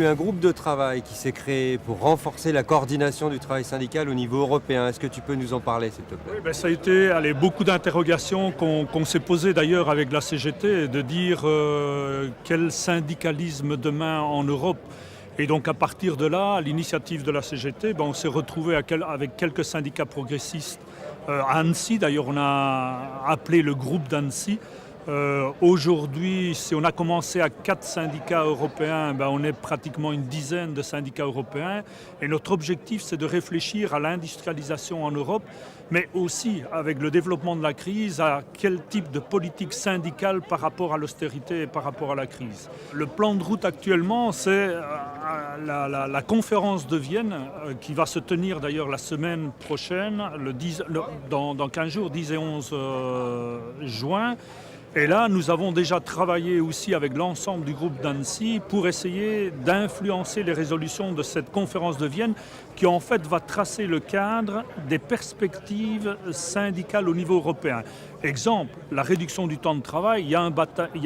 eu un groupe de travail qui s'est créé pour renforcer la coordination du travail syndical au niveau européen. Est-ce que tu peux nous en parler, s'il te plaît? Oui, ça a été beaucoup d'interrogations qu'on s'est posées d'ailleurs avec la CGT, de dire quel syndicalisme demain en Europe. Et donc à partir de là, à l'initiative de la CGT, on s'est retrouvé avec quelques syndicats progressistes à Annecy. D'ailleurs, on a appelé le groupe d'Annecy. Aujourd'hui, si on a commencé à 4 syndicats européens, on est pratiquement une dizaine de syndicats européens. Et notre objectif, c'est de réfléchir à l'industrialisation en Europe, mais aussi, avec le développement de la crise, à quel type de politique syndicale par rapport à l'austérité et par rapport à la crise. Le plan de route actuellement, c'est la conférence de Vienne, qui va se tenir d'ailleurs la semaine prochaine, dans 15 jours, 10 et 11 juin. Et là, nous avons déjà travaillé aussi avec l'ensemble du groupe d'Annecy pour essayer d'influencer les résolutions de cette conférence de Vienne qui en fait va tracer le cadre des perspectives syndicales au niveau européen. Exemple, la réduction du temps de travail, il y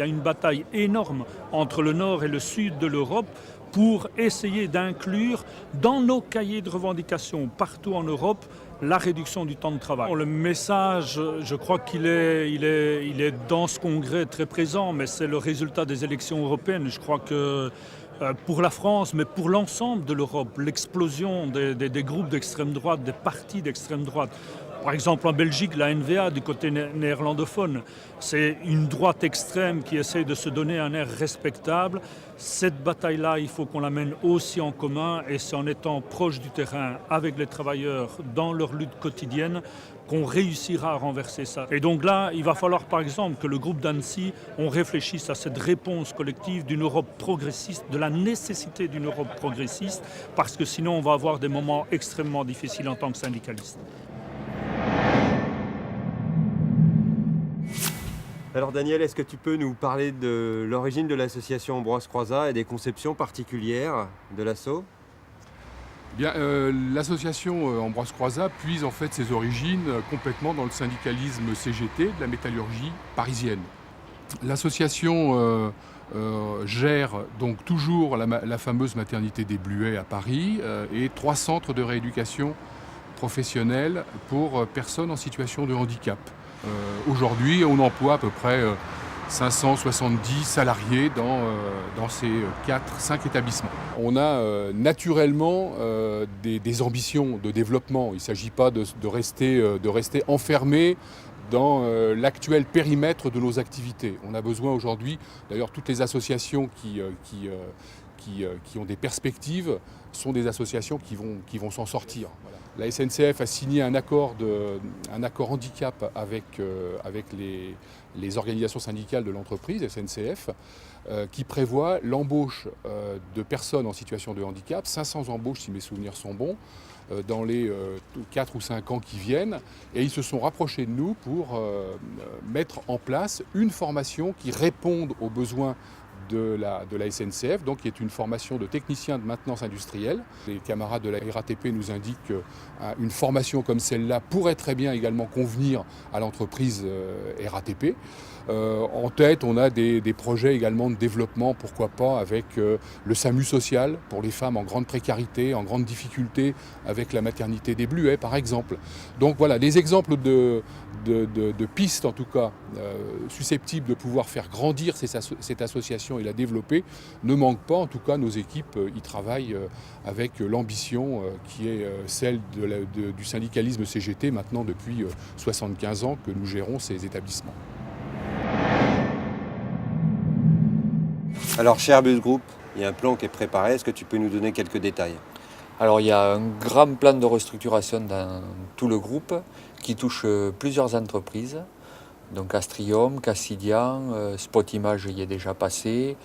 a une bataille énorme entre le nord et le sud de l'Europe pour essayer d'inclure dans nos cahiers de revendications partout en Europe la réduction du temps de travail. Le message, je crois qu'il est dans ce congrès très présent, mais c'est le résultat des élections européennes. Je crois que pour la France, mais pour l'ensemble de l'Europe, l'explosion des groupes d'extrême droite, des partis d'extrême droite. Par exemple, en Belgique, la NVA, du côté néerlandophone, c'est une droite extrême qui essaie de se donner un air respectable. Cette bataille-là, il faut qu'on la mène aussi en commun, et c'est en étant proche du terrain avec les travailleurs dans leur lutte quotidienne qu'on réussira à renverser ça. Et donc là, il va falloir par exemple que le groupe d'Annecy, on réfléchisse à cette réponse collective d'une Europe progressiste, de la nécessité d'une Europe progressiste, parce que sinon on va avoir des moments extrêmement difficiles en tant que syndicaliste. Alors Daniel, est-ce que tu peux nous parler de l'origine de l'association Ambroise Croizat et des conceptions particulières de l'asso? Bien, l'association Ambroise Croizat puise en fait ses origines complètement dans le syndicalisme CGT de la métallurgie parisienne. L'association gère donc toujours la fameuse maternité des Bluets à Paris et 3 centres de rééducation professionnelle pour personnes en situation de handicap. Aujourd'hui, on emploie à peu près 570 salariés dans ces 5 établissements. On a naturellement des ambitions de développement. Il ne s'agit pas de rester enfermé dans l'actuel périmètre de nos activités. On a besoin aujourd'hui, d'ailleurs toutes les associations qui ont des perspectives sont des associations qui vont s'en sortir. Voilà. La SNCF a signé un accord handicap avec les organisations syndicales de l'entreprise, SNCF, qui prévoit l'embauche de personnes en situation de handicap, 500 embauches si mes souvenirs sont bons, dans les 4 ou 5 ans qui viennent. Et ils se sont rapprochés de nous pour mettre en place une formation qui réponde aux besoins de la SNCF, donc qui est une formation de technicien de maintenance industrielle. Les camarades de la RATP nous indiquent qu'une formation comme celle-là pourrait très bien également convenir à l'entreprise RATP. En tête, on a des projets également de développement, pourquoi pas, avec le SAMU social pour les femmes en grande précarité, en grande difficulté, avec la maternité des Bluets, par exemple. Donc voilà, des exemples de pistes, en tout cas, susceptibles de pouvoir faire grandir cette association et la développer, ne manquent pas. En tout cas, nos équipes y travaillent avec l'ambition qui est celle du syndicalisme CGT, maintenant depuis 75 ans que nous gérons ces établissements. Alors chez Airbus Group, il y a un plan qui est préparé. Est-ce que tu peux nous donner quelques détails? Alors il y a un grand plan de restructuration dans tout le groupe qui touche plusieurs entreprises. Donc Astrium, Cassidian, Spotimage y est déjà passé.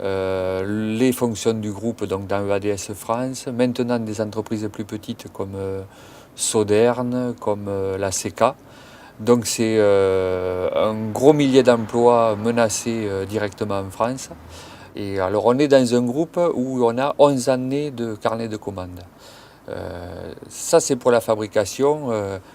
Les fonctions du groupe donc dans EADS France. Maintenant des entreprises plus petites comme Soderne, comme la CK. Donc c'est un gros millier d'emplois menacés directement en France. Et alors on est dans un groupe où on a 11 années de carnet de commandes. Ça c'est pour la fabrication.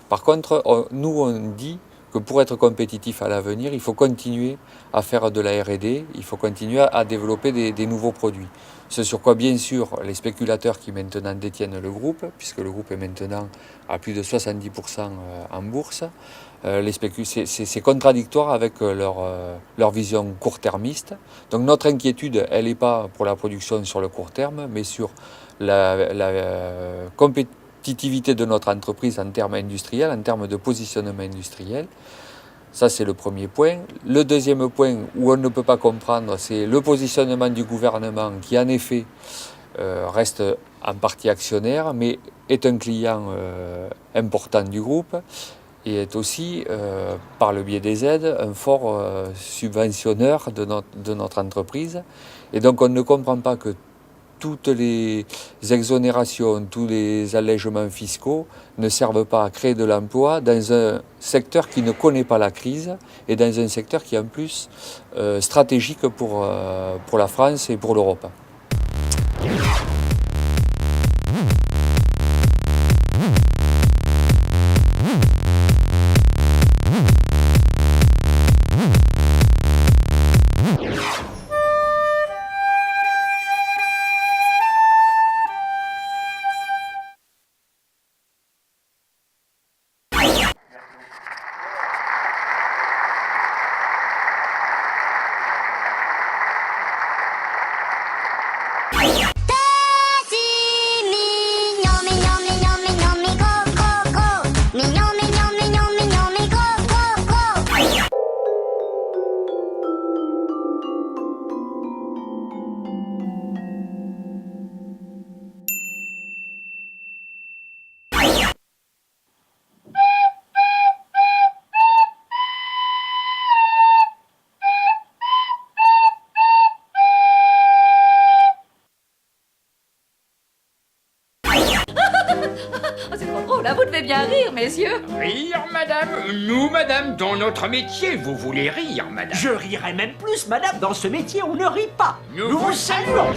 Par contre, nous on dit que pour être compétitif à l'avenir, il faut continuer à faire de la R&D, il faut continuer à développer des nouveaux produits. Ce sur quoi, bien sûr, les spéculateurs qui maintenant détiennent le groupe, puisque le groupe est maintenant à plus de 70% en bourse, c'est contradictoire avec leur vision court-termiste. Donc notre inquiétude, elle n'est pas pour la production sur le court terme, mais sur la compétitivité de notre entreprise en termes industriels, en termes de positionnement industriel. Ça, c'est le premier point. Le deuxième point où on ne peut pas comprendre, c'est le positionnement du gouvernement qui, en effet, reste en partie actionnaire, mais est un client important du groupe et est aussi, par le biais des aides, un fort subventionneur de notre entreprise. Et donc, on ne comprend pas que toutes les exonérations, tous les allègements fiscaux ne servent pas à créer de l'emploi dans un secteur qui ne connaît pas la crise et dans un secteur qui est en plus stratégique pour la France et pour l'Europe. C'est trop drôle, vous devez bien rire, messieurs. Rire, madame? Nous, madame, dans notre métier, vous voulez rire, madame? Je rirai même plus, madame, dans ce métier, on ne rit pas. Nous vous saluons.